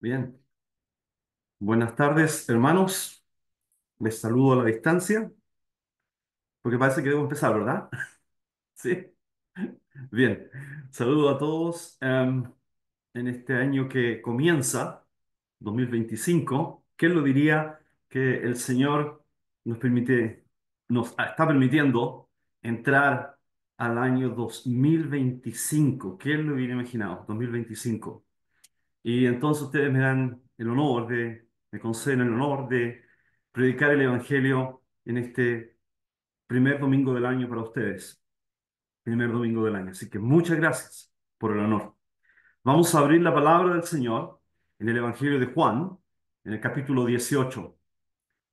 Bien, buenas tardes, hermanos. Les saludo a la distancia, porque parece que debo empezar, ¿verdad? Sí. Bien, saludo a todos en este año que comienza, 2025. ¿Quién lo diría que el Señor nos está permitiendo entrar al año 2025? ¿Quién lo hubiera imaginado? 2025. Y entonces ustedes me conceden el honor de predicar el Evangelio en este primer domingo del año para ustedes, primer domingo del año. Así que muchas gracias por el honor. Vamos a abrir la palabra del Señor en el Evangelio de Juan, en el capítulo 18.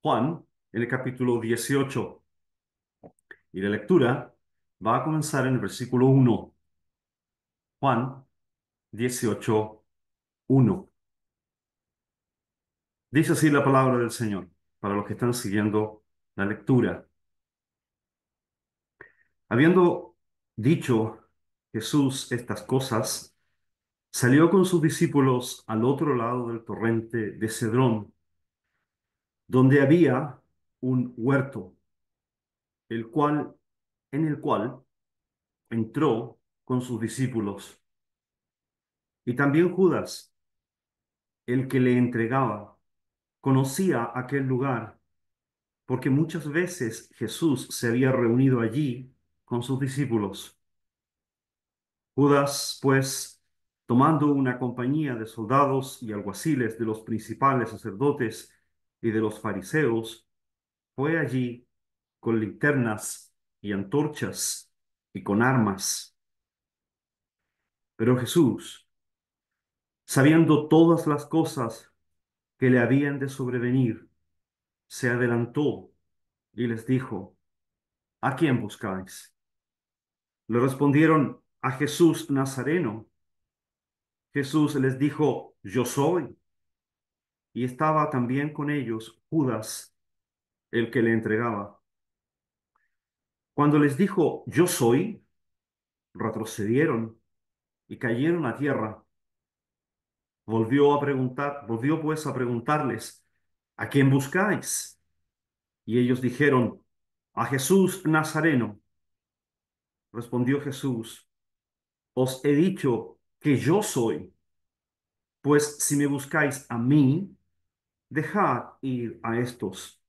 Juan, en el capítulo 18. Y la lectura va a comenzar en el versículo 1. Juan 18, 1. Dice así la palabra del Señor, para los que están siguiendo la lectura. Habiendo dicho Jesús estas cosas, salió con sus discípulos al otro lado del torrente de Cedrón, donde había un huerto, el cual, en el cual entró con sus discípulos. Y también Judas, el que le entregaba, conocía aquel lugar, porque muchas veces Jesús se había reunido allí con sus discípulos. Judas, pues, tomando una compañía de soldados y alguaciles de los principales sacerdotes y de los fariseos, fue allí con linternas y antorchas y con armas. Pero Jesús, sabiendo todas las cosas que le habían de sobrevenir, se adelantó y les dijo: ¿A quién buscáis? Le respondieron: a Jesús Nazareno. Jesús les dijo: Yo soy. Y estaba también con ellos Judas, el que le entregaba. Cuando les dijo: Yo soy, retrocedieron y cayeron a tierra. Volvió pues a preguntarles: ¿A quién buscáis? Y ellos dijeron: a Jesús Nazareno. Respondió Jesús: Os he dicho que yo soy. Pues si me buscáis a mí, dejad ir a estos,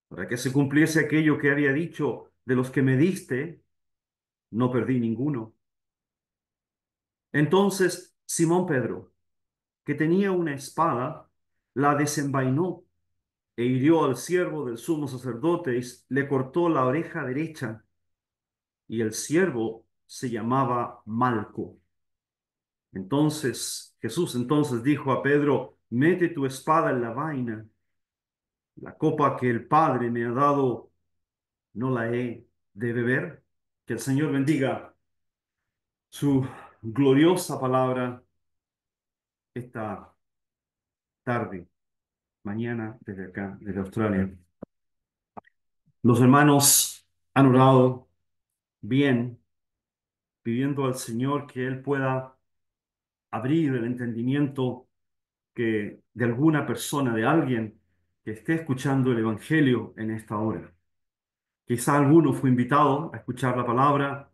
para que se cumpliese aquello que había dicho: de los que me diste, no perdí ninguno. Entonces Simón Pedro, que tenía una espada, la desenvainó e hirió al siervo del sumo sacerdote y le cortó la oreja derecha. Y el siervo se llamaba Malco. Jesús dijo a Pedro: mete tu espada en la vaina. La copa que el Padre me ha dado, ¿no la he de beber? Que el Señor bendiga su gloriosa palabra esta tarde, mañana, desde acá, desde Australia. Los hermanos han orado bien, pidiendo al Señor que Él pueda abrir el entendimiento que de alguna persona, de alguien que esté escuchando el Evangelio en esta hora. Quizá alguno fue invitado a escuchar la palabra,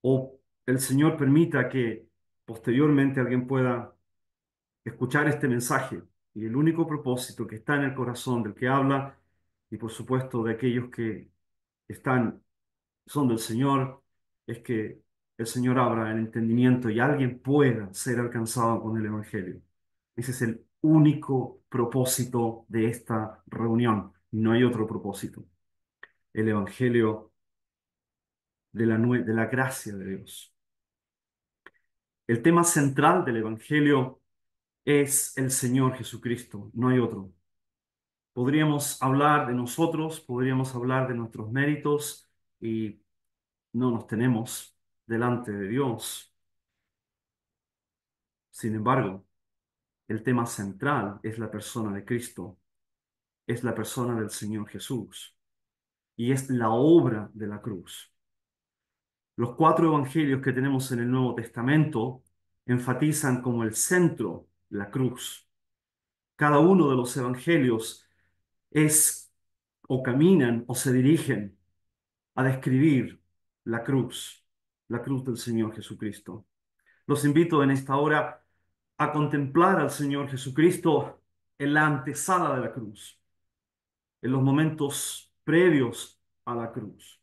o el Señor permita que posteriormente alguien pueda escuchar este mensaje. Y el único propósito que está en el corazón del que habla, y por supuesto de aquellos que están, son del Señor, es que el Señor abra el entendimiento y alguien pueda ser alcanzado con el Evangelio. Ese es el único propósito de esta reunión. No hay otro propósito. El Evangelio de la gracia de Dios. El tema central del Evangelio es el Señor Jesucristo, no hay otro. Podríamos hablar de nosotros, podríamos hablar de nuestros méritos y no nos tenemos delante de Dios. Sin embargo, el tema central es la persona de Cristo, es la persona del Señor Jesús y es la obra de la cruz. Los cuatro evangelios que tenemos en el Nuevo Testamento enfatizan como el centro la cruz. Cada uno de los evangelios es o caminan o se dirigen a describir la cruz del Señor Jesucristo. Los invito en esta hora a contemplar al Señor Jesucristo en la antesala de la cruz, en los momentos previos a la cruz,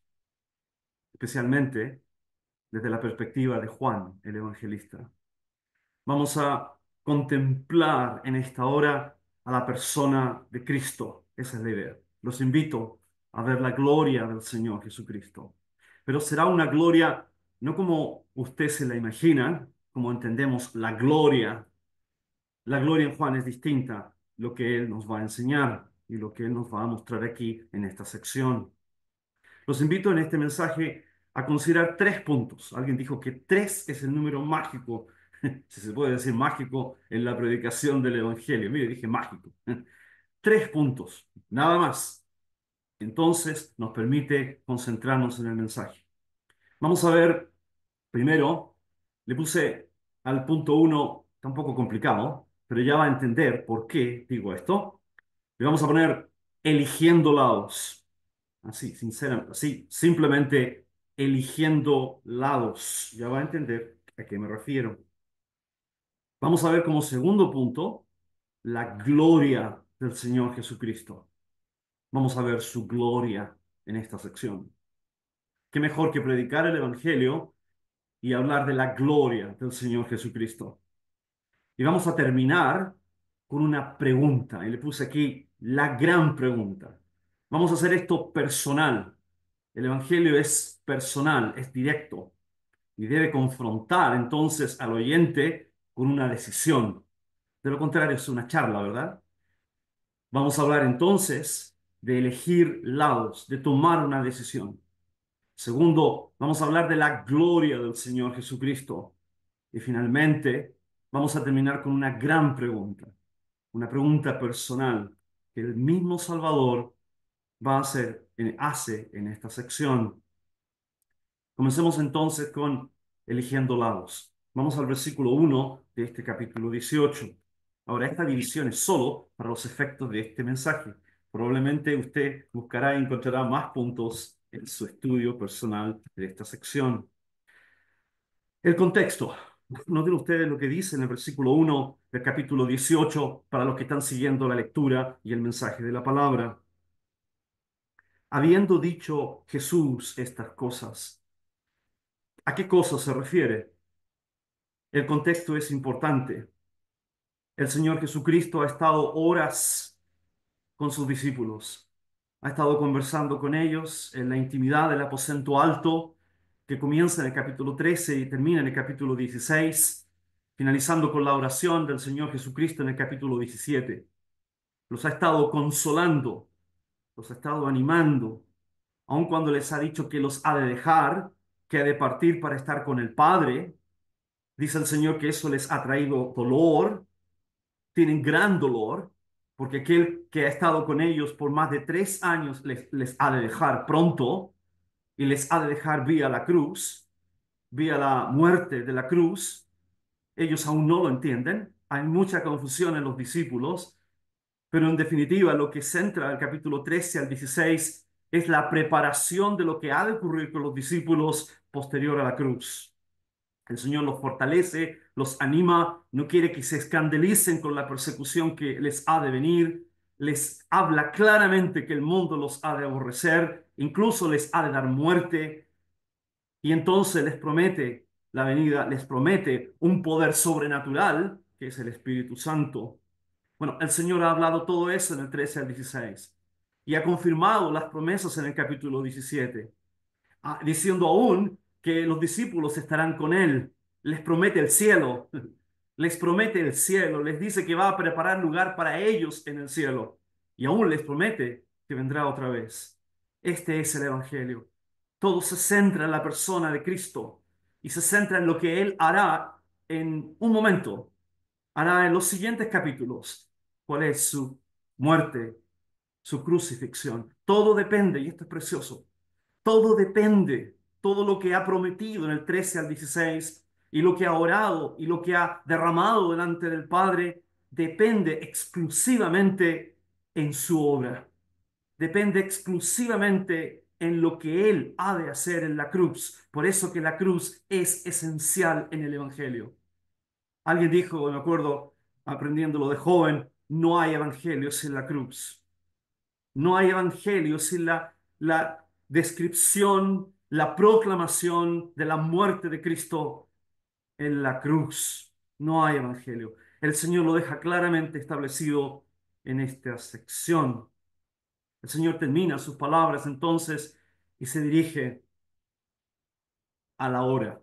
especialmente desde la perspectiva de Juan, el evangelista. Vamos a contemplar en esta hora a la persona de Cristo. Esa es la idea. Los invito a ver la gloria del Señor Jesucristo. Pero será una gloria no como usted se la imagina, como entendemos la gloria. La gloria en Juan es distinta, lo que Él nos va a enseñar y lo que Él nos va a mostrar aquí en esta sección. Los invito en este mensaje a considerar tres puntos. Alguien dijo que tres es el número mágico, si se puede decir mágico, en la predicación del Evangelio. Mire, dije mágico. Tres puntos, nada más. Entonces nos permite concentrarnos en el mensaje. Vamos a ver, primero, le puse al punto uno, está un poco complicado, pero ya va a entender por qué digo esto. Le vamos a poner eligiendo lados. Así, sinceramente, así, simplemente eligiendo lados. Ya va a entender a qué me refiero. Vamos a ver como segundo punto la gloria del Señor Jesucristo. Vamos a ver su gloria en esta sección. Qué mejor que predicar el Evangelio y hablar de la gloria del Señor Jesucristo. Y vamos a terminar con una pregunta. Y le puse aquí la gran pregunta. Vamos a hacer esto personal. El Evangelio es personal, es directo y debe confrontar entonces al oyente con una decisión. De lo contrario, es una charla, ¿verdad? Vamos a hablar entonces de elegir lados, de tomar una decisión. Segundo, vamos a hablar de la gloria del Señor Jesucristo. Y finalmente, vamos a terminar con una pregunta personal que el mismo Salvador va a hacer, hace en esta sección. Comencemos entonces con eligiendo lados. Vamos al versículo 1 de este capítulo 18. Ahora, esta división es solo para los efectos de este mensaje. Probablemente usted buscará y encontrará más puntos en su estudio personal de esta sección. El contexto. Noten ustedes lo que dice en el versículo 1 del capítulo 18 para los que están siguiendo la lectura y el mensaje de la palabra. Habiendo dicho Jesús estas cosas, ¿a qué cosas se refiere? El contexto es importante. El Señor Jesucristo ha estado horas con sus discípulos. Ha estado conversando con ellos en la intimidad del aposento alto, que comienza en el capítulo 13 y termina en el capítulo 16, finalizando con la oración del Señor Jesucristo en el capítulo 17. Los ha estado consolando, los ha estado animando, aun cuando les ha dicho que los ha de dejar, que ha de partir para estar con el Padre. Dice el Señor que eso les ha traído dolor, tienen gran dolor, porque aquel que ha estado con ellos por más de 3 años les ha de dejar pronto y les ha de dejar vía la cruz, vía la muerte de la cruz. Ellos aún no lo entienden. Hay mucha confusión en los discípulos, pero en definitiva lo que centra el capítulo 13 al 16 es la preparación de lo que ha de ocurrir con los discípulos posterior a la cruz. El Señor los fortalece, los anima, no quiere que se escandalicen con la persecución que les ha de venir, les habla claramente que el mundo los ha de aborrecer, incluso les ha de dar muerte, y entonces les promete la venida, les promete un poder sobrenatural, que es el Espíritu Santo. Bueno, el Señor ha hablado todo eso en el 13 al 16 y ha confirmado las promesas en el capítulo 17, diciendo aún que los discípulos estarán con él. Les promete el cielo, les promete el cielo, les dice que va a preparar lugar para ellos en el cielo y aún les promete que vendrá otra vez. Este es el Evangelio. Todo se centra en la persona de Cristo y se centra en lo que Él hará en un momento, hará en los siguientes capítulos. ¿Cuál es su muerte, su crucifixión? Todo depende, y esto es precioso, todo depende, todo lo que ha prometido en el 13 al 16 y lo que ha orado y lo que ha derramado delante del Padre depende exclusivamente en su obra, depende exclusivamente en lo que Él ha de hacer en la cruz. Por eso que la cruz es esencial en el Evangelio. Alguien dijo, me acuerdo, aprendiéndolo de joven, no hay evangelio sin la cruz. No hay evangelio sin la descripción, la proclamación de la muerte de Cristo en la cruz. No hay evangelio. El Señor lo deja claramente establecido en esta sección. El Señor termina sus palabras entonces y se dirige a la hora.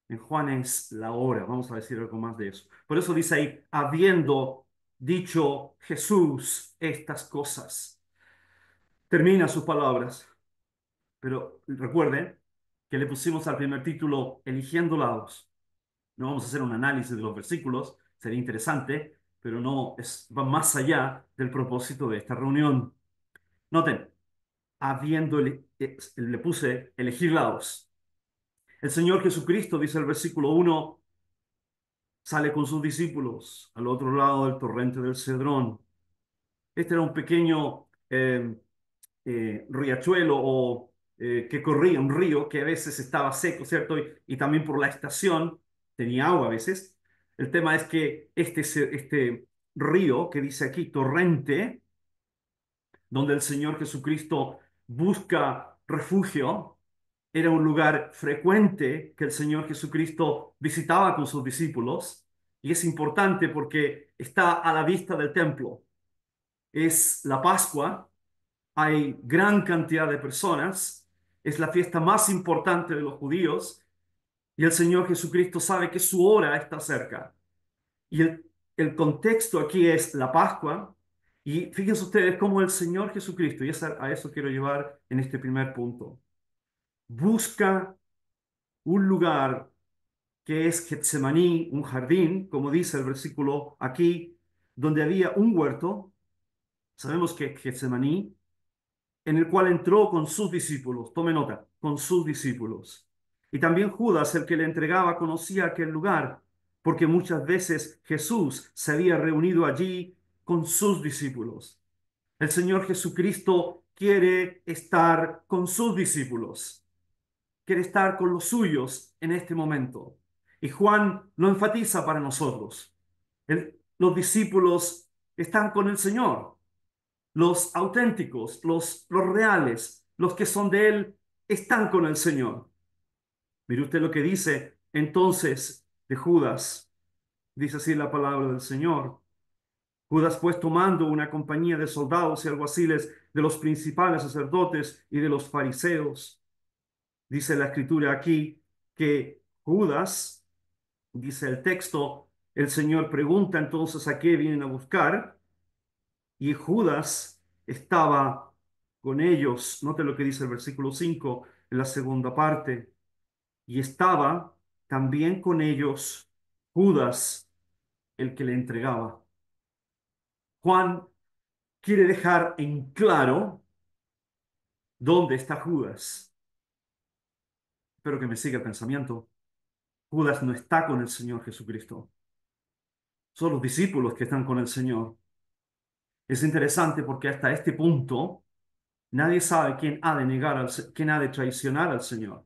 En Juan es la hora. Vamos a decir algo más de eso. Por eso dice ahí, habiendo dicho Jesús estas cosas. Termina sus palabras. Pero recuerden que le pusimos al primer título Eligiendo lados. No vamos a hacer un análisis de los versículos, sería interesante, pero no va más allá del propósito de esta reunión. Noten, le puse elegir lados. El Señor Jesucristo, dice el versículo 1, sale con sus discípulos al otro lado del torrente del Cedrón. Este era un pequeño riachuelo o que corría, un río que a veces estaba seco, ¿cierto? Y también por la estación tenía agua a veces. El tema es que este río que dice aquí, torrente, donde el Señor Jesucristo busca refugio, era un lugar frecuente que el Señor Jesucristo visitaba con sus discípulos. Y es importante porque está a la vista del templo. Es la Pascua, hay gran cantidad de personas, es la fiesta más importante de los judíos y el Señor Jesucristo sabe que su hora está cerca. Y el contexto aquí es la Pascua y fíjense ustedes cómo el Señor Jesucristo, y a eso quiero llevar en este primer punto, busca un lugar que es Getsemaní, un jardín, como dice el versículo aquí, donde había un huerto. Sabemos que Getsemaní en el cual entró con sus discípulos. Tome nota, con sus discípulos. Y también Judas, el que le entregaba, conocía aquel lugar, porque muchas veces Jesús se había reunido allí con sus discípulos. El Señor Jesucristo quiere estar con sus discípulos, quiere estar con los suyos en este momento. Y Juan lo enfatiza para nosotros. Los discípulos están con el Señor, los auténticos, los reales, los que son de Él, están con el Señor. Mire usted lo que dice entonces de Judas. Dice así la palabra del Señor. Judas pues tomando una compañía de soldados y alguaciles de los principales sacerdotes y de los fariseos. Dice la escritura aquí que Judas, dice el texto, el Señor pregunta entonces a qué vienen a buscar. Y Judas estaba con ellos. Note lo que dice el versículo 5 en la segunda parte. Y estaba también con ellos Judas, el que le entregaba. Juan quiere dejar en claro dónde está Judas. Espero que me siga el pensamiento. Judas no está con el Señor Jesucristo. Son los discípulos que están con el Señor. Es interesante porque hasta este punto nadie sabe quién ha de quién ha de traicionar al Señor.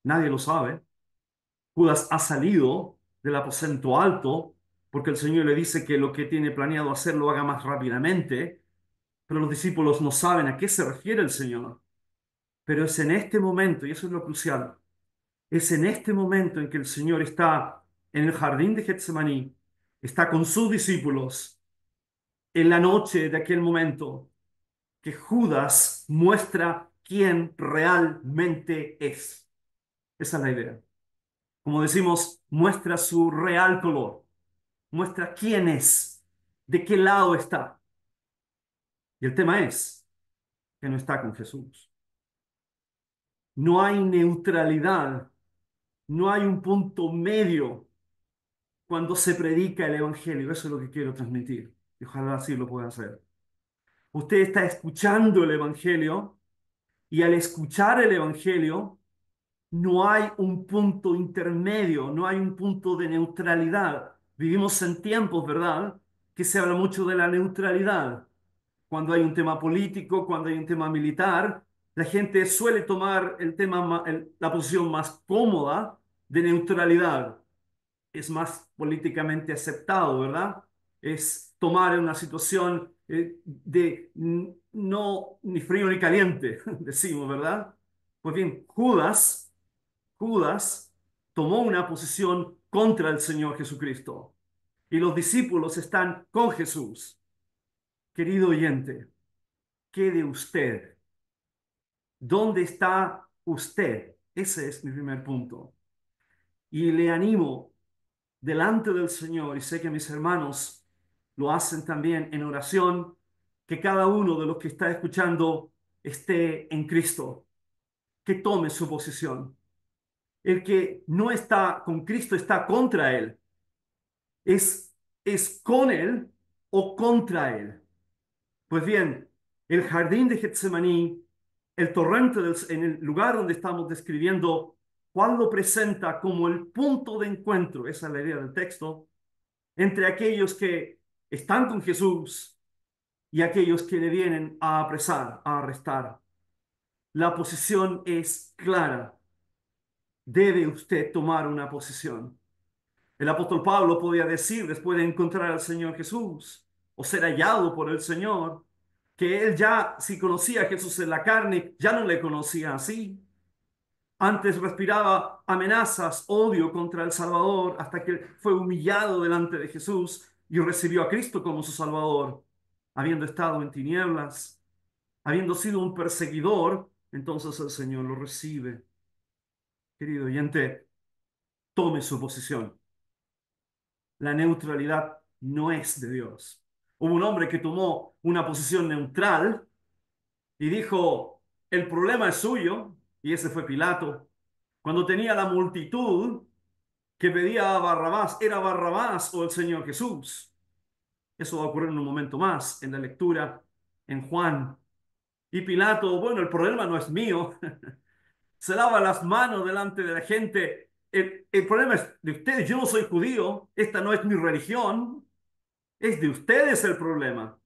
Nadie lo sabe. Judas ha salido del aposento alto porque el Señor le dice que lo que tiene planeado hacer lo haga más rápidamente, pero los discípulos no saben a qué se refiere el Señor. Pero es en este momento, y eso es lo crucial, es en este momento en que el Señor está en el jardín de Getsemaní, está con sus discípulos, en la noche de aquel momento, que Judas muestra quién realmente es. Esa es la idea. Como decimos, muestra su real color, muestra quién es, de qué lado está. Y el tema es que no está con Jesús. No hay neutralidad, no hay un punto medio cuando se predica el Evangelio. Eso es lo que quiero transmitir. Y ojalá así lo pueda hacer. Usted está escuchando el Evangelio y al escuchar el Evangelio, No hay un punto intermedio, no hay un punto de neutralidad. Vivimos en tiempos, ¿verdad?, que se habla mucho de la neutralidad. Cuando hay un tema político, cuando hay un tema militar, la gente suele tomar el tema, la posición más cómoda de neutralidad. Es más políticamente aceptado, ¿verdad? Es tomar una situación de no ni frío ni caliente, decimos, ¿verdad? Pues bien, Judas tomó una posición contra el Señor Jesucristo y los discípulos están con Jesús. Querido oyente, ¿qué de usted? ¿Dónde está usted? Ese es mi primer punto. Y le animo delante del Señor, y sé que mis hermanos lo hacen también en oración, que cada uno de los que está escuchando esté en Cristo, que tome su posición. El que no está con Cristo está contra Él. Es con Él o contra Él. Pues bien, el jardín de Getsemaní, el torrente en el lugar donde estamos describiendo, Juan lo presenta como el punto de encuentro, esa es la idea del texto, entre aquellos que están con Jesús y aquellos que le vienen a apresar, a arrestar. La posición es clara. Debe usted tomar una posición. El apóstol Pablo podía decir, después de encontrar al Señor Jesús o ser hallado por el Señor, que él ya, si conocía a Jesús en la carne, ya no le conocía así. Antes respiraba amenazas, odio contra el Salvador, hasta que fue humillado delante de Jesús y recibió a Cristo como su Salvador. Habiendo estado en tinieblas, habiendo sido un perseguidor, entonces el Señor lo recibe. Querido oyente, tome su posición. La neutralidad no es de Dios. Hubo un hombre que tomó una posición neutral y dijo, el problema es suyo, y ese fue Pilato. Cuando tenía la multitud que pedía a Barrabás, ¿era Barrabás o el Señor Jesús? Eso va a ocurrir en un momento más en la lectura en Juan. Y Pilato, bueno, el problema no es mío, se lava las manos delante de la gente. El problema es de ustedes, yo no soy judío, esta no es mi religión, es de ustedes el problema.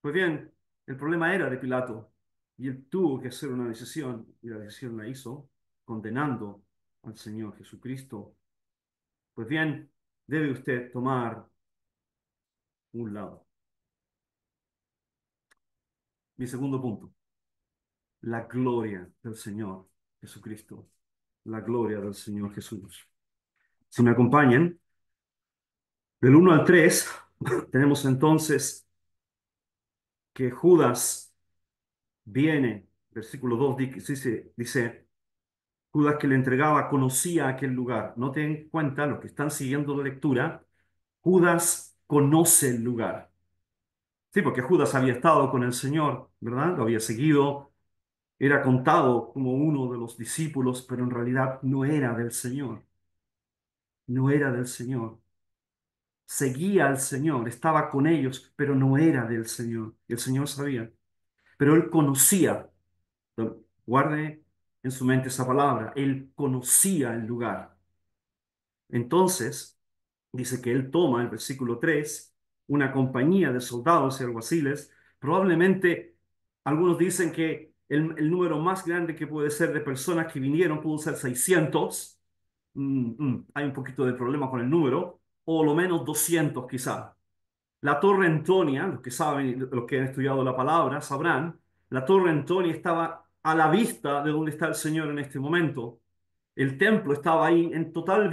Pues bien, el problema era de Pilato y él tuvo que hacer una decisión y la decisión la hizo condenando al Señor Jesucristo. Pues bien, debe usted tomar un lado. Mi segundo punto, la gloria del Señor Jesucristo. La gloria del Señor Jesús. Si me acompañan, del 1 al 3, tenemos entonces que Judas viene, versículo 2 dice, Judas que le entregaba conocía aquel lugar. Noten en cuenta, los que están siguiendo la lectura, Judas conoce el lugar. Sí, porque Judas había estado con el Señor, ¿verdad? Lo había seguido, era contado como uno de los discípulos, pero en realidad no era del Señor. No era del Señor. Seguía al Señor, estaba con ellos, pero no era del Señor. Y el Señor sabía. Pero él conocía, guarde en su mente esa palabra, él conocía el lugar. Entonces, dice que él toma, el versículo 3 una compañía de soldados y alguaciles. Probablemente algunos dicen que el número más grande que puede ser de personas que vinieron pudo ser 600. Hay un poquito de problema con el número, o lo menos 200 quizá. La Torre Antonia, los que saben, los que han estudiado la palabra, sabrán, la Torre Antonia estaba a la vista de donde está el Señor en este momento. El templo estaba ahí en total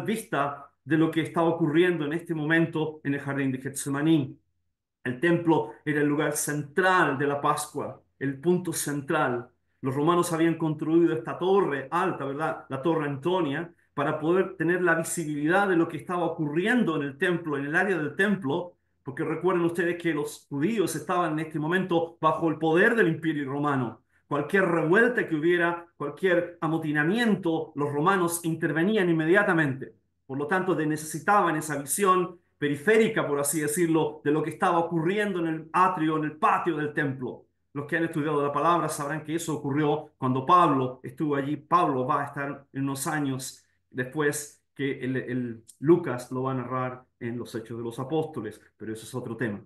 vista de lo que estaba ocurriendo en este momento en el jardín de Getsemaní. El templo era el lugar central de la Pascua, el punto central. Los romanos habían construido esta torre alta, ¿verdad? La Torre Antonia, para poder tener la visibilidad de lo que estaba ocurriendo en el templo, en el área del templo, porque recuerden ustedes que los judíos estaban en este momento bajo el poder del Imperio Romano. Cualquier revuelta que hubiera, cualquier amotinamiento, los romanos intervenían inmediatamente. Por lo tanto, necesitaban esa visión periférica, por así decirlo, de lo que estaba ocurriendo en el atrio, en el patio del templo. Los que han estudiado la palabra sabrán que eso ocurrió cuando Pablo estuvo allí. Pablo va a estar en unos años después que el Lucas lo va a narrar en los Hechos de los Apóstoles, pero eso es otro tema.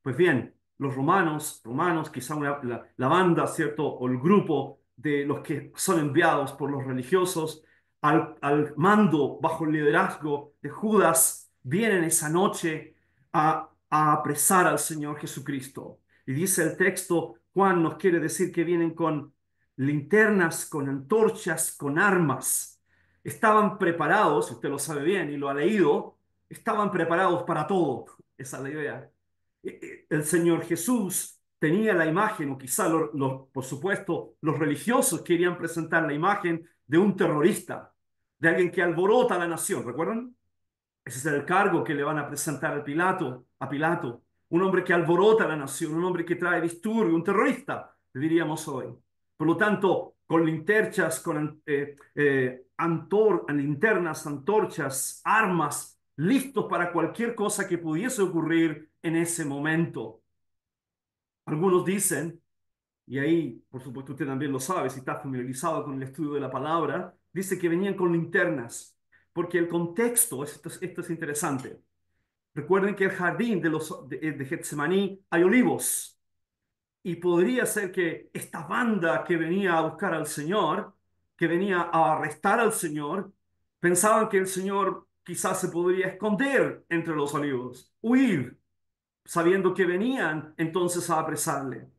Pues bien, los romanos, quizá la banda, ¿cierto? O el grupo de los que son enviados por los religiosos al mando bajo el liderazgo de Judas, vienen esa noche a apresar al Señor Jesucristo. Y dice el texto, Juan nos quiere decir que vienen con linternas, con antorchas, con armas. Estaban preparados, usted lo sabe bien y lo ha leído, estaban preparados para todo. Esa es la idea. El Señor Jesús tenía la imagen, o quizá, por supuesto, los religiosos querían presentar la imagen de un terrorista, de alguien que alborota a la nación, ¿recuerdan? Ese es el cargo que le van a presentar a Pilato, un hombre que alborota a la nación, un hombre que trae disturbio, un terrorista, diríamos hoy. Por lo tanto, con linterchas, con linternas, antorchas, armas, listos para cualquier cosa que pudiese ocurrir en ese momento. Algunos dicen, y ahí, por supuesto, usted también lo sabe, si está familiarizado con el estudio de la palabra, dice que venían con linternas, porque el contexto, esto es interesante. Recuerden que el jardín de Getsemaní hay olivos, y podría ser que esta banda que venía a buscar al Señor, que venía a arrestar al Señor, pensaban que el Señor quizás se podría esconder entre los olivos, huir, sabiendo que venían entonces a apresarle.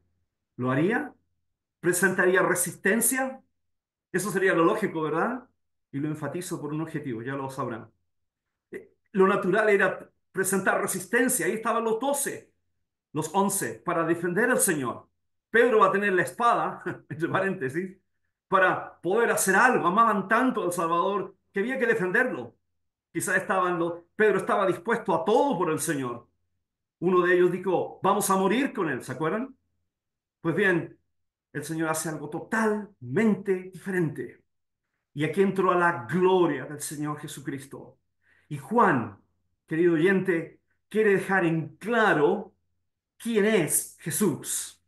¿Lo haría? ¿Presentaría resistencia? Eso sería lo lógico, ¿verdad? Y lo enfatizo por un objetivo, ya lo sabrán. Lo natural era presentar resistencia. Ahí estaban los 12, los 11, para defender al Señor. Pedro va a tener la espada, entre paréntesis, para poder hacer algo. Amaban tanto al Salvador que había que defenderlo. Quizás Pedro estaba dispuesto a todo por el Señor. Uno de ellos dijo, vamos a morir con él, ¿se acuerdan? Pues bien, el Señor hace algo totalmente diferente. Y aquí entró a la gloria del Señor Jesucristo. Y Juan, querido oyente, quiere dejar en claro quién es Jesús,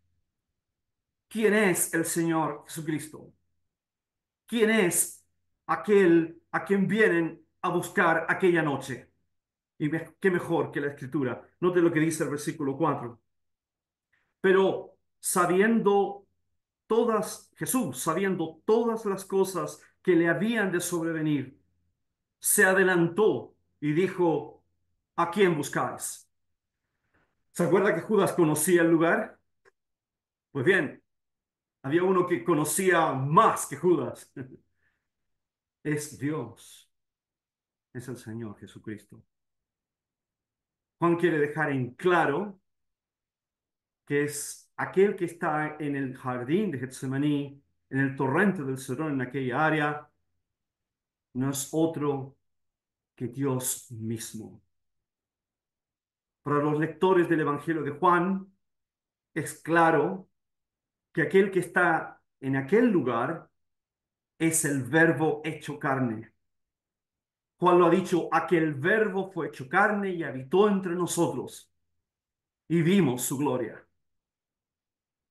quién es el Señor Jesucristo, quién es aquel a quien vienen a buscar aquella noche. Y qué mejor que la Escritura. Note lo que dice el versículo 4. Pero Jesús, sabiendo todas las cosas que le habían de sobrevenir, se adelantó y dijo, ¿a quién buscáis? ¿Se acuerda que Judas conocía el lugar? Pues bien, había uno que conocía más que Judas. Es Dios, es el Señor Jesucristo. Juan quiere dejar en claro que es aquel que está en el jardín de Getsemaní, en el torrente del Cedrón, en aquella área, no es otro que Dios mismo. Para los lectores del Evangelio de Juan, es claro que aquel que está en aquel lugar es el verbo hecho carne. Juan lo ha dicho, aquel verbo fue hecho carne y habitó entre nosotros y vimos su gloria.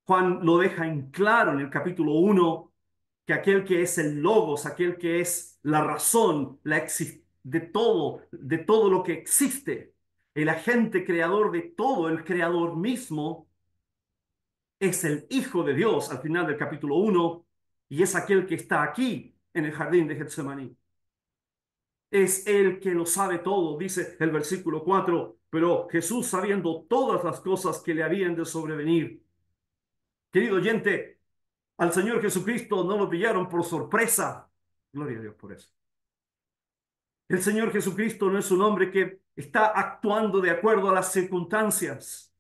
Juan lo deja en claro en el capítulo 1 que aquel que es el logos, aquel que es la razón de todo lo que existe, el agente creador de todo, el creador mismo, es el Hijo de Dios al final del capítulo 1 y es aquel que está aquí en el jardín de Getsemaní. Es el que lo sabe todo, dice el versículo 4, pero Jesús sabiendo todas las cosas que le habían de sobrevenir. Querido oyente, al Señor Jesucristo no lo pillaron por sorpresa. Gloria a Dios por eso. El Señor Jesucristo no es un hombre que está actuando de acuerdo a las circunstancias.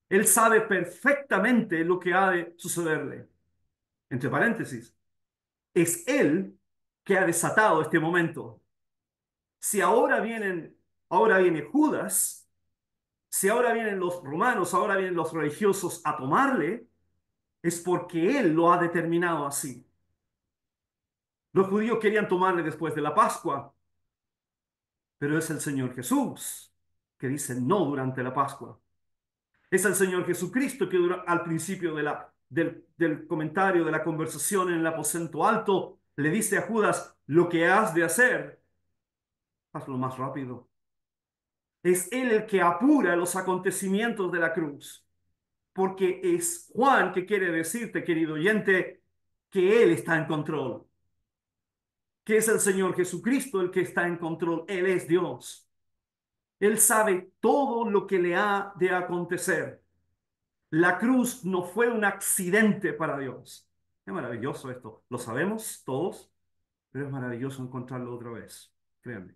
Él sabe perfectamente lo que ha de sucederle. Entre paréntesis, es Él que ha desatado este momento. Si ahora viene Judas, si ahora vienen los romanos, ahora vienen los religiosos a tomarle, es porque Él lo ha determinado así. Los judíos querían tomarle después de la Pascua, pero es el Señor Jesús que dice no durante la Pascua. Es el Señor Jesucristo que al principio del comentario, de la conversación en el aposento alto, le dice a Judas, lo que has de hacer, hazlo más rápido. Es Él el que apura los acontecimientos de la cruz, porque es Juan que quiere decirte, querido oyente, que Él está en control, que es el Señor Jesucristo el que está en control. Él es Dios. Él sabe todo lo que le ha de acontecer. La cruz no fue un accidente para Dios. Es maravilloso esto. Lo sabemos todos, pero es maravilloso encontrarlo otra vez. Créanme.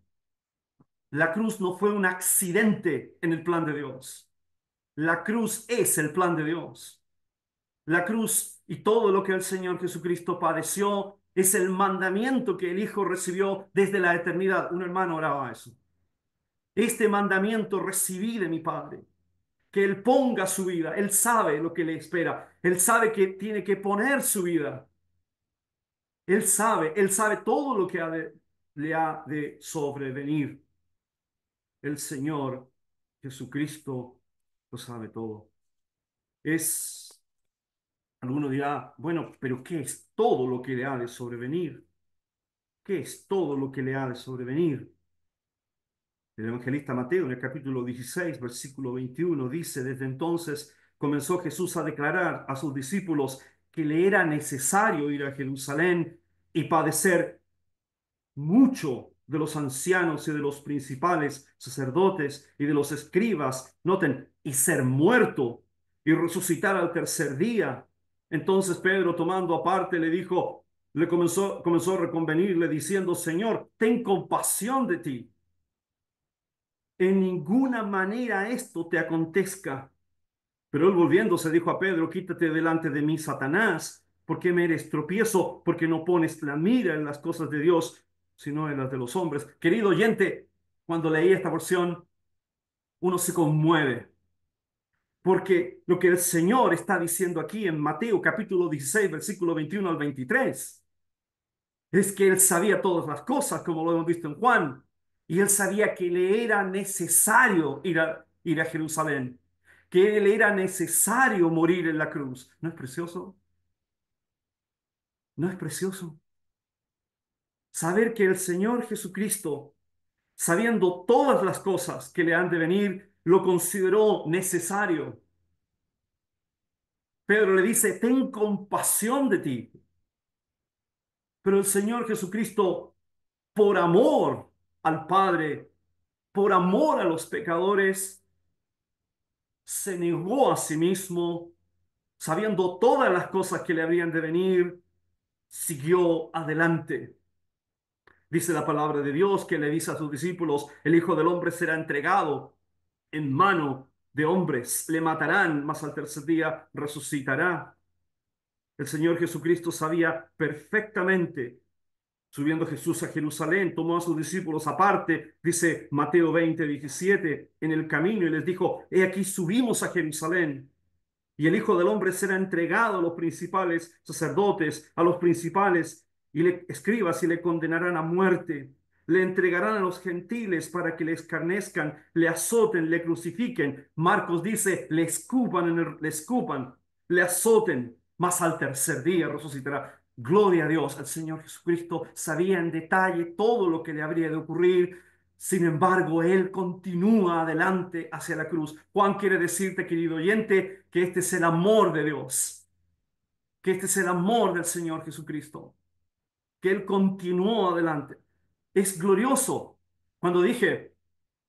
La cruz no fue un accidente en el plan de Dios. La cruz es el plan de Dios. La cruz y todo lo que el Señor Jesucristo padeció es el mandamiento que el Hijo recibió desde la eternidad. Un hermano oraba eso. Este mandamiento recibí de mi Padre, que Él ponga su vida. Él sabe lo que le espera. Él sabe que tiene que poner su vida. Él sabe todo lo que le ha de sobrevenir. El Señor Jesucristo lo sabe todo. Es, alguno dirá, bueno, pero ¿qué es todo lo que le ha de sobrevenir? ¿Qué es todo lo que le ha de sobrevenir? El evangelista Mateo en el capítulo 16, versículo 21 dice, desde entonces comenzó Jesús a declarar a sus discípulos que le era necesario ir a Jerusalén y padecer mucho de los ancianos y de los principales sacerdotes y de los escribas, noten, y ser muerto y resucitar al tercer día. Entonces Pedro, tomando aparte, le dijo, comenzó a reconvenirle diciendo, Señor, ten compasión de ti. En ninguna manera esto te acontezca. Pero él volviéndose dijo a Pedro, quítate delante de mí, Satanás, porque me eres tropiezo, porque no pones la mira en las cosas de Dios, sino en las de los hombres. Querido oyente, cuando leí esta porción, uno se conmueve, porque lo que el Señor está diciendo aquí en Mateo capítulo 16, versículo 21 al 23, es que él sabía todas las cosas, como lo hemos visto en Juan, y él sabía que le era necesario ir a Jerusalén, que le era necesario morir en la cruz. ¿No es precioso? ¿No es precioso? Saber que el Señor Jesucristo, sabiendo todas las cosas que le han de venir, lo consideró necesario. Pedro le dice, ten compasión de ti. Pero el Señor Jesucristo, por amor al Padre, por amor a los pecadores, se negó a sí mismo, sabiendo todas las cosas que le habrían de venir, siguió adelante. Dice la palabra de Dios que le dice a sus discípulos, el Hijo del Hombre será entregado en mano de hombres, le matarán, mas al tercer día resucitará. El Señor Jesucristo sabía perfectamente. Subiendo Jesús a Jerusalén, tomó a sus discípulos aparte, dice Mateo 20, 17, en el camino y les dijo, he aquí subimos a Jerusalén y el Hijo del Hombre será entregado a los principales sacerdotes, a los principales escribas y le condenarán a muerte. Le entregarán a los gentiles para que le escarnezcan, le azoten, le crucifiquen. Marcos dice, le escupan, le azoten, mas al tercer día resucitará. Gloria a Dios, el Señor Jesucristo sabía en detalle todo lo que le habría de ocurrir. Sin embargo, Él continúa adelante hacia la cruz. Juan quiere decirte, querido oyente, que este es el amor de Dios, que este es el amor del Señor Jesucristo, que Él continuó adelante. Es glorioso. Cuando dije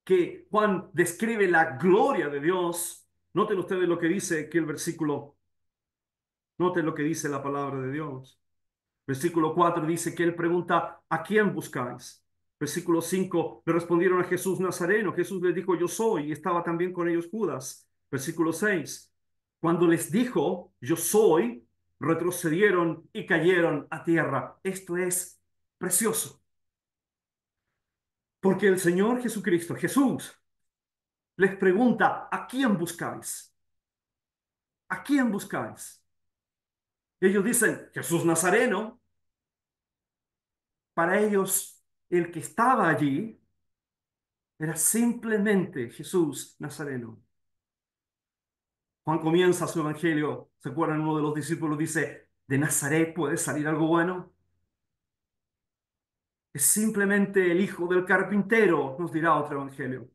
que Juan describe la gloria de Dios, noten ustedes lo que dice que el versículo, noten lo que dice la palabra de Dios. Versículo 4 dice que él pregunta, ¿a quién buscáis? Versículo 5 le respondieron a Jesús Nazareno. Jesús les dijo, yo soy, y estaba también con ellos Judas. Versículo 6 cuando les dijo, yo soy, retrocedieron y cayeron a tierra. Esto es precioso, porque el Señor Jesucristo, Jesús, les pregunta, ¿a quién buscáis? ¿A quién buscáis? Ellos dicen, Jesús Nazareno. Para ellos, el que estaba allí era simplemente Jesús Nazareno. Juan comienza su evangelio. ¿Se acuerdan? Uno de los discípulos dice, ¿de Nazaret puede salir algo bueno? Es simplemente el hijo del carpintero, nos dirá otro evangelio.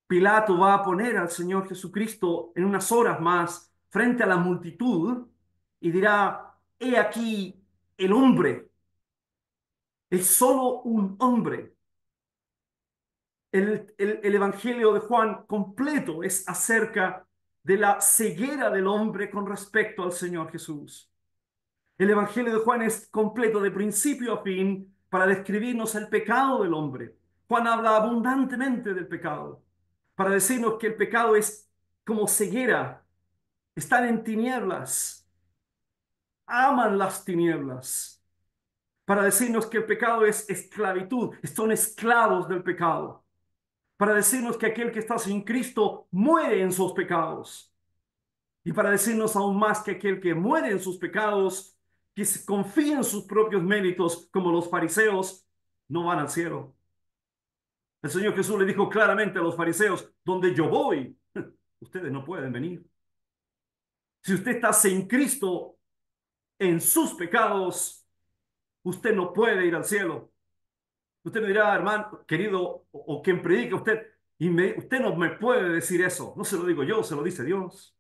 Pilato va a poner al Señor Jesucristo en unas horas más frente a la multitud y dirá, he aquí el hombre, es solo un hombre. El Evangelio de Juan completo es acerca de la ceguera del hombre con respecto al Señor Jesús. El Evangelio de Juan es completo de principio a fin para describirnos el pecado del hombre. Juan habla abundantemente del pecado, para decirnos que el pecado es como ceguera, están en tinieblas, aman las tinieblas, para decirnos que el pecado es esclavitud, son esclavos del pecado, para decirnos que aquel que está sin Cristo muere en sus pecados. Y para decirnos aún más que aquel que muere en sus pecados, que se confía en sus propios méritos, como los fariseos, no van al cielo. El Señor Jesús le dijo claramente a los fariseos, donde yo voy, ustedes no pueden venir. Si usted está sin Cristo en sus pecados, usted no puede ir al cielo. Usted me dirá, hermano, querido, o quien predica usted, usted no me puede decir eso. No se lo digo yo, se lo dice Dios.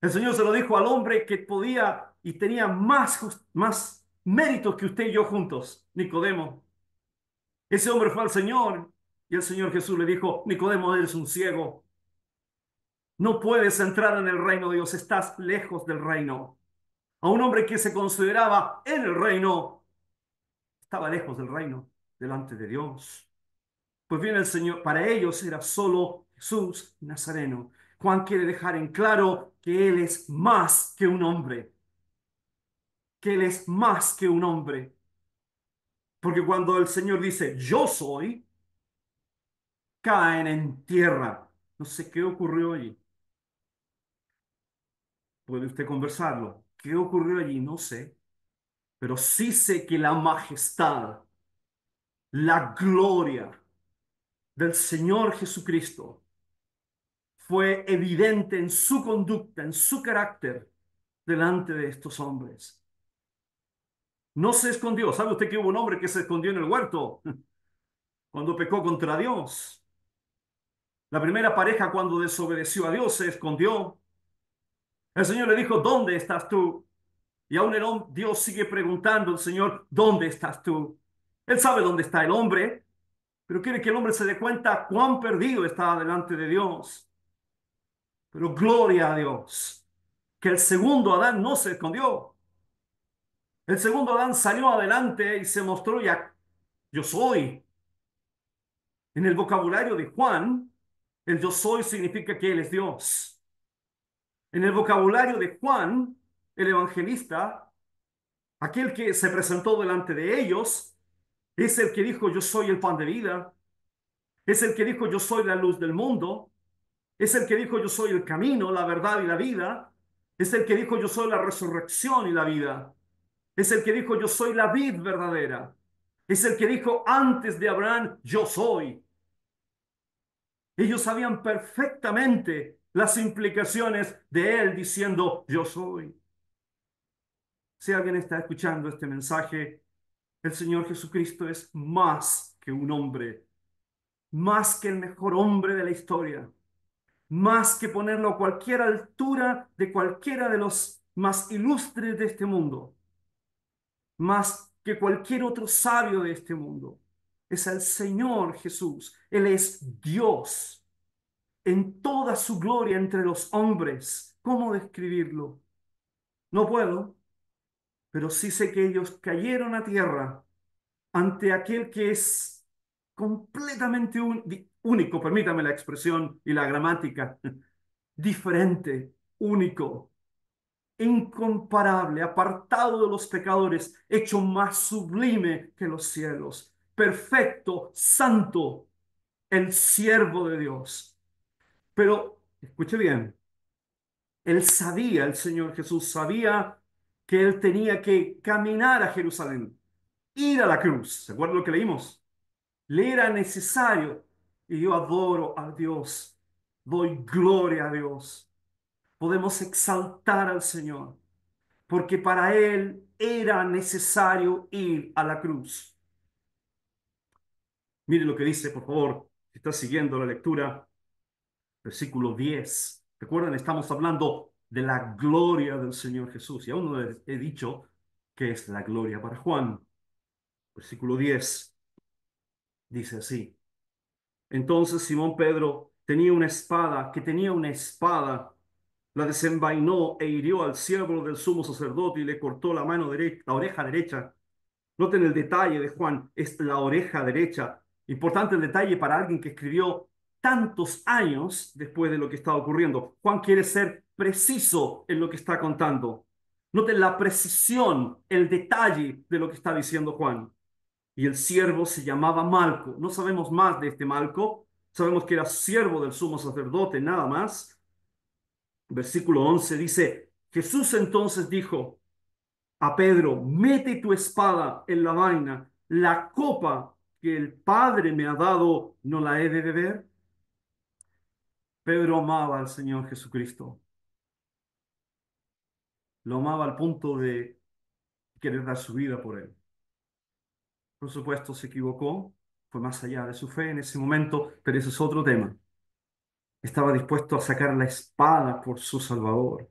El Señor se lo dijo al hombre que podía y tenía más méritos que usted y yo juntos, Nicodemo. Ese hombre fue al Señor y el Señor Jesús le dijo, Nicodemo, eres un ciego. No puedes entrar en el reino de Dios, estás lejos del reino. A un hombre que se consideraba en el reino, estaba lejos del reino, delante de Dios. Pues bien, el Señor, para ellos era solo Jesús Nazareno. Juan quiere dejar en claro que Él es más que un hombre, que Él es más que un hombre. Porque cuando el Señor dice, yo soy, caen en tierra. No sé qué ocurrió allí. Puede usted conversarlo. ¿Qué ocurrió allí? No sé. Pero sí sé que la majestad, la gloria del Señor Jesucristo fue evidente en su conducta, en su carácter, delante de estos hombres. No se escondió. ¿Sabe usted que hubo un hombre que se escondió en el huerto cuando pecó contra Dios? La primera pareja cuando desobedeció a Dios se escondió. El Señor le dijo, ¿dónde estás tú? Y aún Dios sigue preguntando al Señor, ¿dónde estás tú? Él sabe dónde está el hombre, pero quiere que el hombre se dé cuenta cuán perdido está delante de Dios. Pero gloria a Dios, que el segundo Adán no se escondió. El segundo Adán salió adelante y se mostró ya, yo soy. En el vocabulario de Juan, el yo soy significa que Él es Dios. En el vocabulario de Juan, el evangelista, aquel que se presentó delante de ellos, es el que dijo, yo soy el pan de vida. Es el que dijo, yo soy la luz del mundo. Es el que dijo, yo soy el camino, la verdad y la vida. Es el que dijo, yo soy la resurrección y la vida. Es el que dijo, yo soy la vid verdadera. Es el que dijo, antes de Abraham, yo soy. Ellos sabían perfectamente las implicaciones de él diciendo, yo soy. Si alguien está escuchando este mensaje, el Señor Jesucristo es más que un hombre, más que el mejor hombre de la historia, más que ponerlo a cualquier altura de cualquiera de los más ilustres de este mundo, más que cualquier otro sabio de este mundo. Es el Señor Jesús. Él es Dios en toda su gloria entre los hombres. ¿Cómo describirlo? No puedo, pero sí sé que ellos cayeron a tierra ante aquel que es completamente único, permítame la expresión y la gramática, diferente, único, incomparable, apartado de los pecadores, hecho más sublime que los cielos, perfecto, santo, el siervo de Dios. Pero, escuche bien, él sabía, el Señor Jesús sabía que él tenía que caminar a Jerusalén, ir a la cruz. ¿Se acuerdan lo que leímos? Le era necesario, y yo adoro a Dios, doy gloria a Dios. Podemos exaltar al Señor, porque para Él era necesario ir a la cruz. Mire lo que dice, por favor, si está siguiendo la lectura, versículo 10. Recuerden, estamos hablando de la gloria del Señor Jesús. Y aún no les he dicho qué es la gloria para Juan. Versículo 10 dice así. Entonces Simón Pedro tenía una espada, la desenvainó e hirió al siervo del sumo sacerdote y le cortó la mano derecha, la oreja derecha. Noten el detalle de Juan, es la oreja derecha. Importante el detalle para alguien que escribió tantos años después de lo que está ocurriendo. Juan quiere ser preciso en lo que está contando. Noten la precisión, el detalle de lo que está diciendo Juan. Y el siervo se llamaba Malco. No sabemos más de este Malco. Sabemos que era siervo del sumo sacerdote, nada más. Versículo 11 dice, Jesús entonces dijo a Pedro, mete tu espada en la vaina, la copa que el Padre me ha dado, ¿no la he de beber? Pedro amaba al Señor Jesucristo. Lo amaba al punto de querer dar su vida por él. Por supuesto, se equivocó, fue más allá de su fe en ese momento, pero ese es otro tema. Estaba dispuesto a sacar la espada por su Salvador.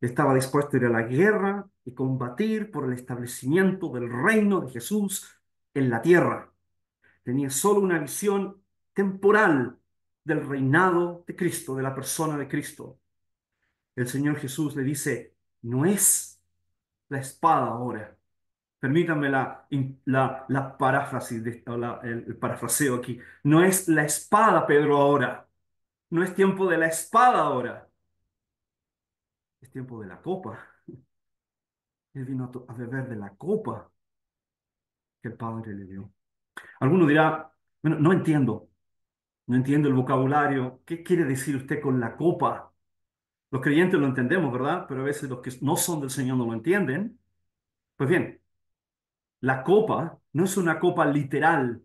Estaba dispuesto a ir a la guerra y combatir por el establecimiento del reino de Jesús en la tierra. Tenía solo una visión temporal del reinado de Cristo, de la persona de Cristo. El Señor Jesús le dice, no es la espada ahora. Permítanme la paráfrasis, el parafraseo aquí. No es la espada, Pedro, ahora. No es tiempo de la espada ahora. Es tiempo de la copa. Él vino a beber de la copa que el Padre le dio. Alguno dirá, bueno, no entiendo el vocabulario. ¿Qué quiere decir usted con la copa? Los creyentes lo entendemos, ¿verdad? Pero a veces los que no son del Señor no lo entienden. Pues bien, la copa no es una copa literal.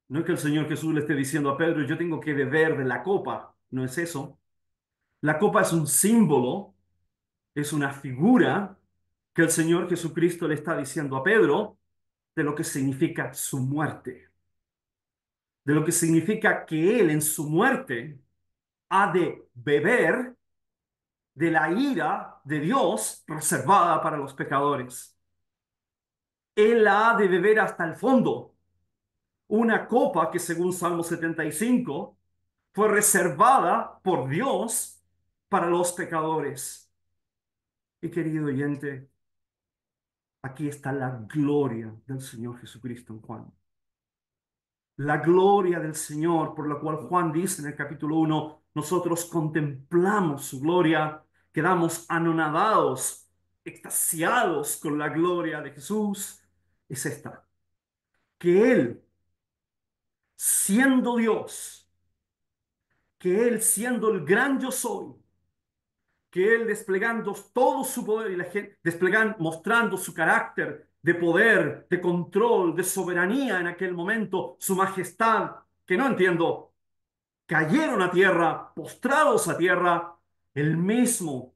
No es que el Señor Jesús le esté diciendo a Pedro, yo tengo que beber de la copa. No es eso. La copa es un símbolo, es una figura que el Señor Jesucristo le está diciendo a Pedro de lo que significa su muerte, de lo que significa que Él en su muerte ha de beber de la ira de Dios reservada para los pecadores. Él la ha de beber hasta el fondo. Una copa que según Salmo 75 fue reservada por Dios para los pecadores. Y querido oyente, aquí está la gloria del Señor Jesucristo en Juan. La gloria del Señor, por la cual Juan dice en el capítulo 1, nosotros contemplamos su gloria, quedamos anonadados, extasiados con la gloria de Jesús, es esta, que Él, siendo Dios, que Él siendo el gran yo soy, que Él desplegando todo su poder y la gente, mostrando su carácter de poder, de control, de soberanía en aquel momento, su majestad, que no entiendo, cayeron a tierra, postrados a tierra, el mismo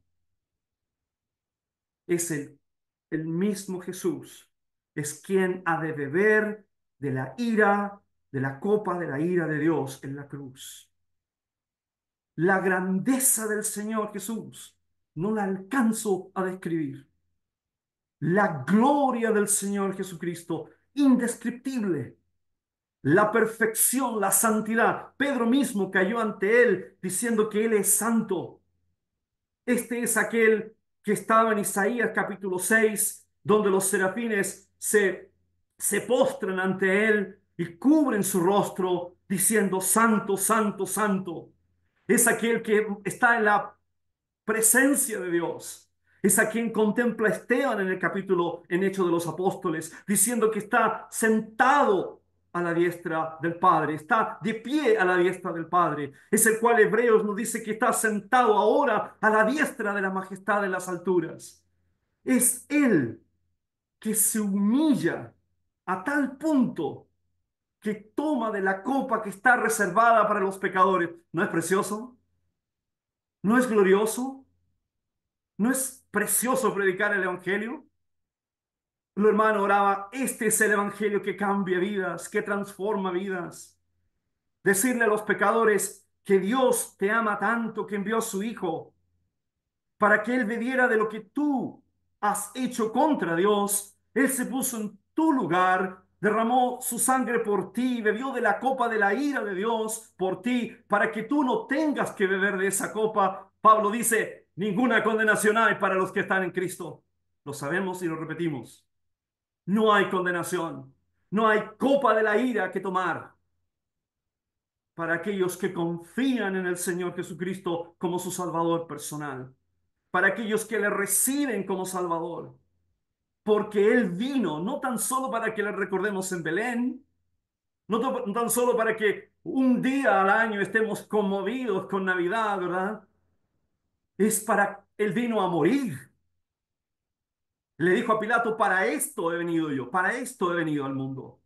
es el mismo Jesús, es quien ha de beber de la ira, de la copa de la ira de Dios en la cruz. La grandeza del Señor Jesús no la alcanzo a describir. La gloria del Señor Jesucristo, indescriptible. La perfección, la santidad. Pedro mismo cayó ante él diciendo que él es santo. Este es aquel que estaba en Isaías capítulo 6, donde los serafines se postran ante él y cubren su rostro diciendo, Santo, Santo, Santo. Es aquel que está en la presencia de Dios. Es a quien contempla Esteban en el capítulo en Hechos de los Apóstoles, diciendo que está sentado a la diestra del Padre, está de pie a la diestra del Padre. Es el cual Hebreos nos dice que está sentado ahora a la diestra de la majestad de las alturas. Es Él que se humilla a tal punto que toma de la copa que está reservada para los pecadores. ¿No es precioso? ¿No es glorioso? ¿No es precioso predicar el Evangelio? El hermano oraba, este es el Evangelio que cambia vidas, que transforma vidas. Decirle a los pecadores que Dios te ama tanto que envió a su Hijo para que Él bebiera de lo que tú has hecho contra Dios. Él se puso en tu lugar, derramó su sangre por ti, bebió de la copa de la ira de Dios por ti, para que tú no tengas que beber de esa copa. Pablo dice, ninguna condenación hay para los que están en Cristo. Lo sabemos y lo repetimos. No hay condenación, no hay copa de la ira que tomar para aquellos que confían en el Señor Jesucristo como su Salvador personal, para aquellos que le reciben como Salvador, porque Él vino no tan solo para que le recordemos en Belén, no tan solo para que un día al año estemos conmovidos con Navidad, ¿verdad? Es para, Él vino a morir. Le dijo a Pilato, para esto he venido yo, para esto he venido al mundo.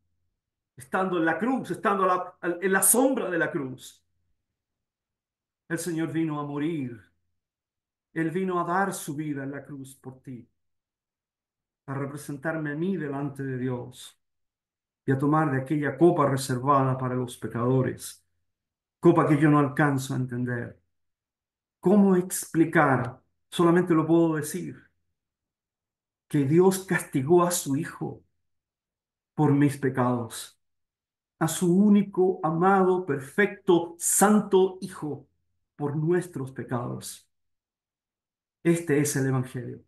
Estando en la cruz, estando en la sombra de la cruz, el Señor vino a morir. Él vino a dar su vida en la cruz por ti, a representarme a mí delante de Dios y a tomar de aquella copa reservada para los pecadores, copa que yo no alcanzo a entender. ¿Cómo explicar? Solamente lo puedo decir, que Dios castigó a su Hijo por mis pecados, a su único, amado, perfecto, santo Hijo por nuestros pecados. Este es el Evangelio.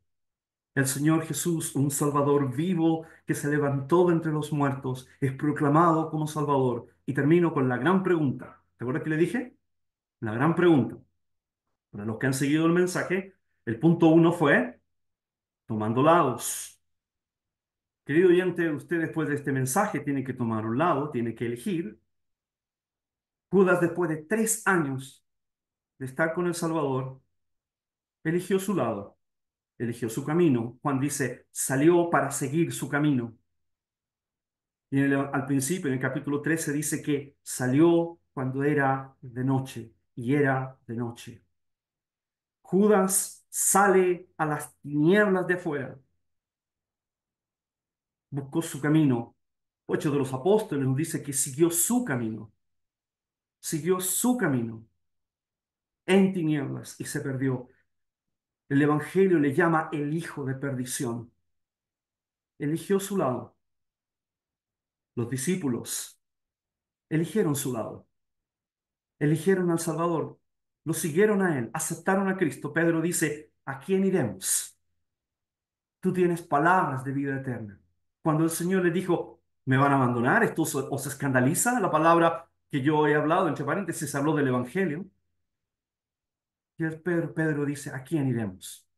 El Señor Jesús, un Salvador vivo que se levantó de entre los muertos, es proclamado como Salvador. Y termino con la gran pregunta. ¿Te acuerdas que le dije? La gran pregunta. Para los que han seguido el mensaje, el punto uno fue tomando lados. Querido oyente, usted después de este mensaje tiene que tomar un lado, tiene que elegir. Judas, después de 3 años de estar con el Salvador, eligió su lado, eligió su camino. Juan dice, salió para seguir su camino. Y al principio, en el capítulo 13, dice que salió cuando era de noche, y era de noche. Judas sale a las tinieblas de afuera, buscó su camino. Ocho de los apóstoles nos dice que siguió su camino en tinieblas y se perdió. El Evangelio le llama el hijo de perdición. Eligió su lado. Los discípulos eligieron su lado. Eligieron al Salvador, lo siguieron a Él, aceptaron a Cristo. Pedro dice, ¿a quién iremos? Tú tienes palabras de vida eterna. Cuando el Señor le dijo, ¿me van a abandonar? ¿Esto os escandaliza? La palabra que yo he hablado, entre paréntesis, habló del Evangelio. Y Pedro dice, ¿a quién iremos?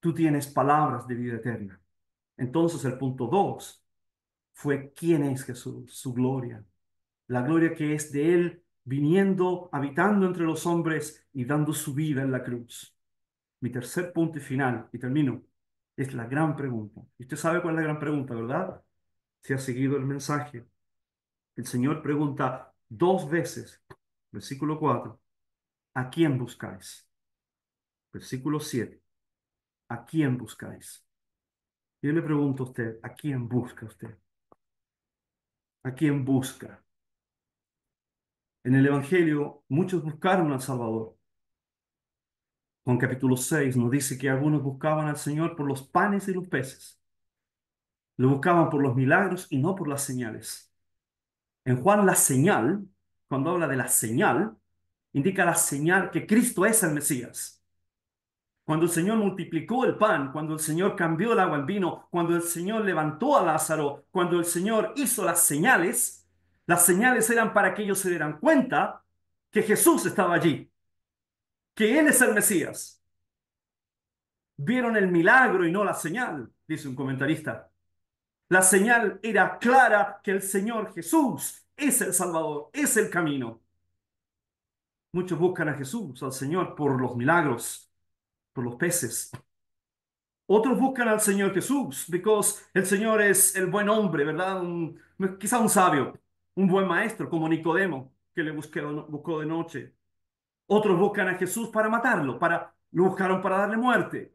Tú tienes palabras de vida eterna. Entonces el punto dos fue, ¿quién es Jesús? Su gloria. La gloria que es de Él viniendo, habitando entre los hombres y dando su vida en la cruz. Mi tercer punto y final, y termino, es la gran pregunta. Y usted sabe cuál es la gran pregunta, ¿verdad? Si ha seguido el mensaje. El Señor pregunta 2 veces, versículo 4, ¿a quién buscáis? Versículo 7, ¿a quién buscáis? Yo le pregunto a usted, ¿a quién busca usted? ¿A quién busca? En el Evangelio, muchos buscaron al Salvador. Juan capítulo 6 nos dice que algunos buscaban al Señor por los panes y los peces. Lo buscaban por los milagros y no por las señales. En Juan la señal, cuando habla de la señal, indica la señal que Cristo es el Mesías. Cuando el Señor multiplicó el pan, cuando el Señor cambió el agua en vino, cuando el Señor levantó a Lázaro, cuando el Señor hizo las señales eran para que ellos se dieran cuenta que Jesús estaba allí, que Él es el Mesías. Vieron el milagro y no la señal, dice un comentarista. La señal era clara que el Señor Jesús es el Salvador, es el camino. Muchos buscan a Jesús, al Señor, por los milagros, por los peces. Otros buscan al Señor Jesús, porque el Señor es el buen hombre, ¿verdad? Quizá un sabio. un buen maestro como Nicodemo, que buscó de noche. Otros buscan a Jesús para matarlo, lo buscaron para darle muerte,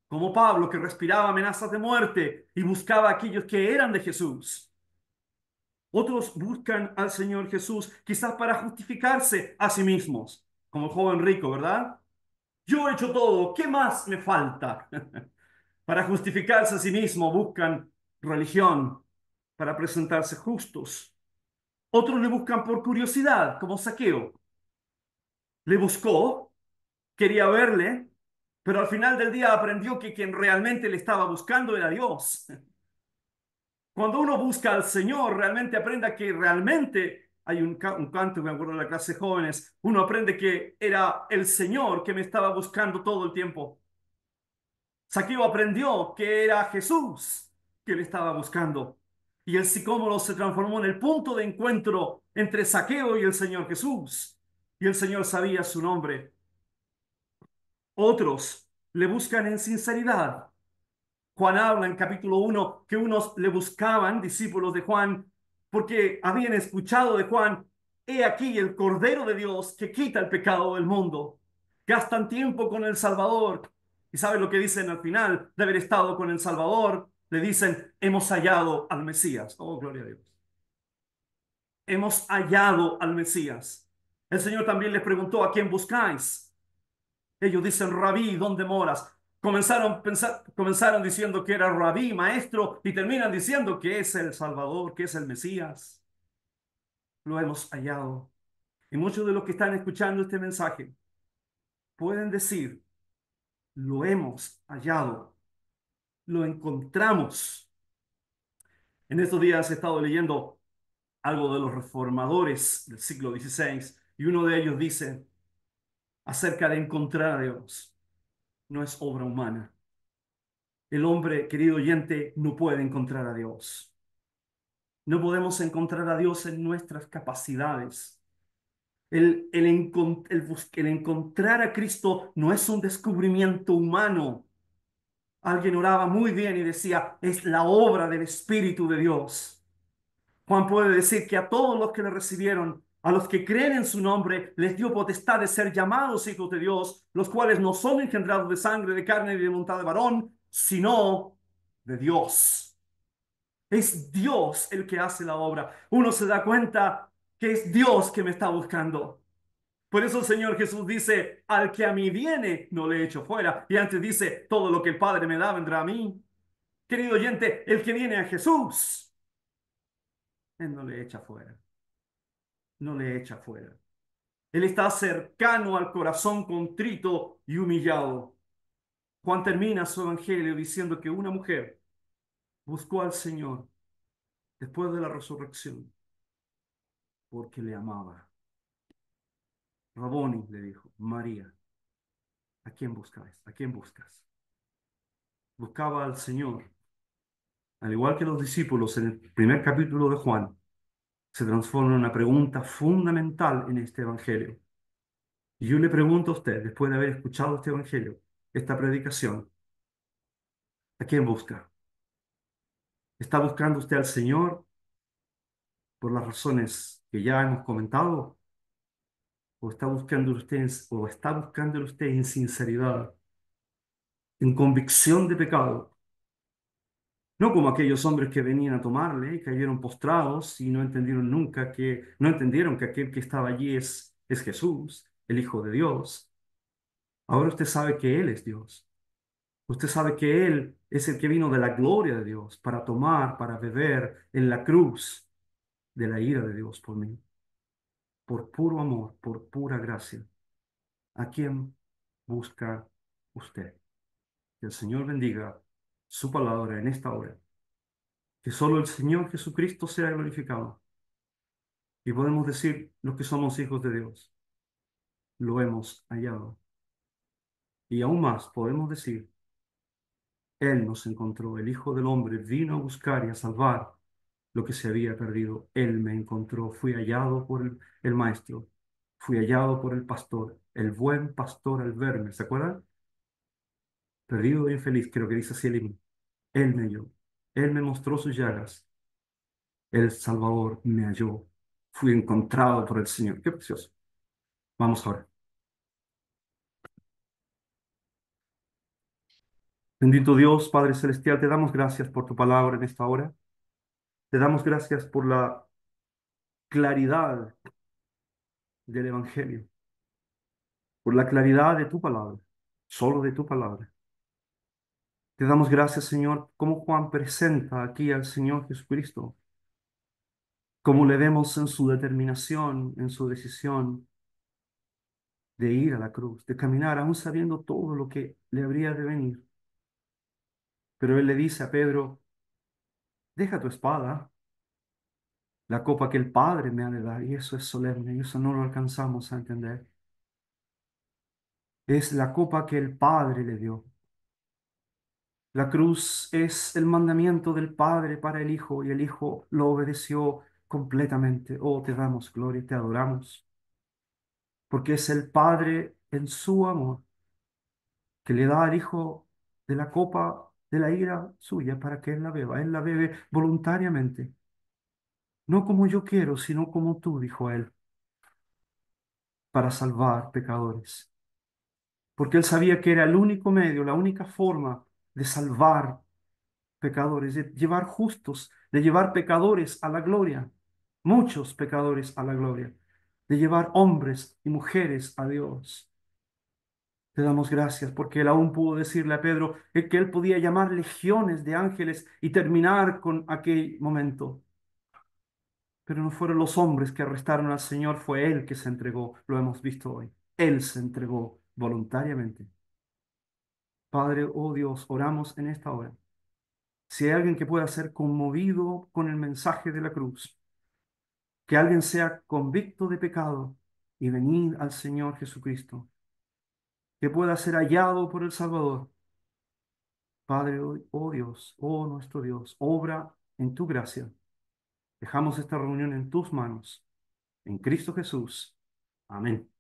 como Pablo, que respiraba amenazas de muerte y buscaba a aquellos que eran de Jesús. Otros buscan al Señor Jesús quizás para justificarse a sí mismos, como el joven rico, ¿verdad? Yo he hecho todo, ¿qué más me falta? Para justificarse a sí mismo buscan religión, para presentarse justos. Otros le buscan por curiosidad, como Saqueo. Le buscó, quería verle, pero al final del día aprendió que quien realmente le estaba buscando era Dios. Cuando uno busca al Señor, realmente aprende que realmente hay un canto, me acuerdo de la clase de jóvenes, uno aprende que era el Señor que me estaba buscando todo el tiempo. Saqueo aprendió que era Jesús que le estaba buscando. Y el sicómoro se transformó en el punto de encuentro entre Saqueo y el Señor Jesús. Y el Señor sabía su nombre. Otros le buscan en sinceridad. Juan habla en capítulo 1 que unos le buscaban, discípulos de Juan, porque habían escuchado de Juan, he aquí el Cordero de Dios que quita el pecado del mundo. Gastan tiempo con el Salvador. ¿Y saben lo que dicen al final de haber estado con el Salvador? Le dicen, hemos hallado al Mesías. Oh, gloria a Dios. Hemos hallado al Mesías. El Señor también les preguntó, ¿a quién buscáis? Ellos dicen, Rabí, ¿dónde moras? Comenzaron diciendo que era Rabí, maestro, y terminan diciendo que es el Salvador, que es el Mesías. Lo hemos hallado. Y muchos de los que están escuchando este mensaje pueden decir, lo hemos hallado, lo encontramos. En estos días he estado leyendo algo de los reformadores del siglo XVI y uno de ellos dice acerca de encontrar a Dios, no es obra humana. El hombre, querido oyente, no puede encontrar a Dios. No podemos encontrar a Dios en nuestras capacidades. El encontrar a Cristo no es un descubrimiento humano. Alguien oraba muy bien y decía, es la obra del Espíritu de Dios. Juan puede decir que a todos los que le recibieron, a los que creen en su nombre, les dio potestad de ser llamados hijos de Dios, los cuales no son engendrados de sangre, de carne ni de voluntad de varón, sino de Dios. Es Dios el que hace la obra. Uno se da cuenta que es Dios que me está buscando. Por eso el Señor Jesús dice, al que a mí viene, no le echo fuera. Y antes dice, todo lo que el Padre me da vendrá a mí. Querido oyente, el que viene a Jesús, Él no le echa fuera. No le echa fuera. Él está cercano al corazón contrito y humillado. Juan termina su evangelio diciendo que una mujer buscó al Señor después de la resurrección porque le amaba. Raboni le dijo, María, ¿a quién buscáis? ¿A quién buscas? Buscaba al Señor. Al igual que los discípulos en el primer capítulo de Juan, se transforma en una pregunta fundamental en este evangelio. Y yo le pregunto a usted, después de haber escuchado este evangelio, esta predicación, ¿a quién busca? ¿Está buscando usted al Señor por las razones que ya hemos comentado? ¿O está buscándolo usted en sinceridad, en convicción de pecado? No como aquellos hombres que venían a tomarle y cayeron postrados y no entendieron que aquel que estaba allí es Jesús, el Hijo de Dios. Ahora usted sabe que Él es Dios. Usted sabe que Él es el que vino de la gloria de Dios para tomar, para beber en la cruz de la ira de Dios por mí, por puro amor, por pura gracia. ¿A quién busca usted? Que el Señor bendiga su palabra en esta hora. Que solo el Señor Jesucristo sea glorificado. Y podemos decir los que somos hijos de Dios, lo hemos hallado. Y aún más podemos decir, Él nos encontró, el Hijo del Hombre vino a buscar y a salvar lo que se había perdido. Él me encontró, fui hallado por el Maestro, fui hallado por el pastor, el buen pastor al verme, ¿se acuerdan? Perdido e infeliz, creo que dice así el himno. Él me halló, Él me mostró sus llagas, El Salvador me halló. Fui encontrado por el Señor. Qué precioso. Vamos ahora. Bendito Dios, Padre Celestial, te damos gracias por tu palabra en esta hora. Te damos gracias por la claridad del Evangelio, por la claridad de tu palabra, solo de tu palabra. Te damos gracias, Señor, como Juan presenta aquí al Señor Jesucristo, como le vemos en su determinación, en su decisión de ir a la cruz, de caminar, aún sabiendo todo lo que le habría de venir. Pero él le dice a Pedro, deja tu espada, la copa que el Padre me ha de dar, y eso es solemne, y eso no lo alcanzamos a entender. Es la copa que el Padre le dio. La cruz es el mandamiento del Padre para el Hijo, y el Hijo lo obedeció completamente. Oh, te damos gloria y te adoramos, porque es el Padre en su amor que le da al Hijo de la copa de la ira suya para que Él la beba. Él la bebe voluntariamente, no como yo quiero, sino como tú, dijo Él, para salvar pecadores. Porque Él sabía que era el único medio, la única forma de salvar pecadores, de llevar justos, de llevar pecadores a la gloria, muchos pecadores a la gloria, de llevar hombres y mujeres a Dios. Te damos gracias porque él aún pudo decirle a Pedro que él podía llamar legiones de ángeles y terminar con aquel momento. Pero no fueron los hombres que arrestaron al Señor, fue Él que se entregó, lo hemos visto hoy. Él se entregó voluntariamente. Padre, oh Dios, oramos en esta hora. Si hay alguien que pueda ser conmovido con el mensaje de la cruz, que alguien sea convicto de pecado y venir al Señor Jesucristo, que pueda ser hallado por el Salvador. Padre, oh Dios, oh nuestro Dios, obra en tu gracia. Dejamos esta reunión en tus manos, en Cristo Jesús. Amén.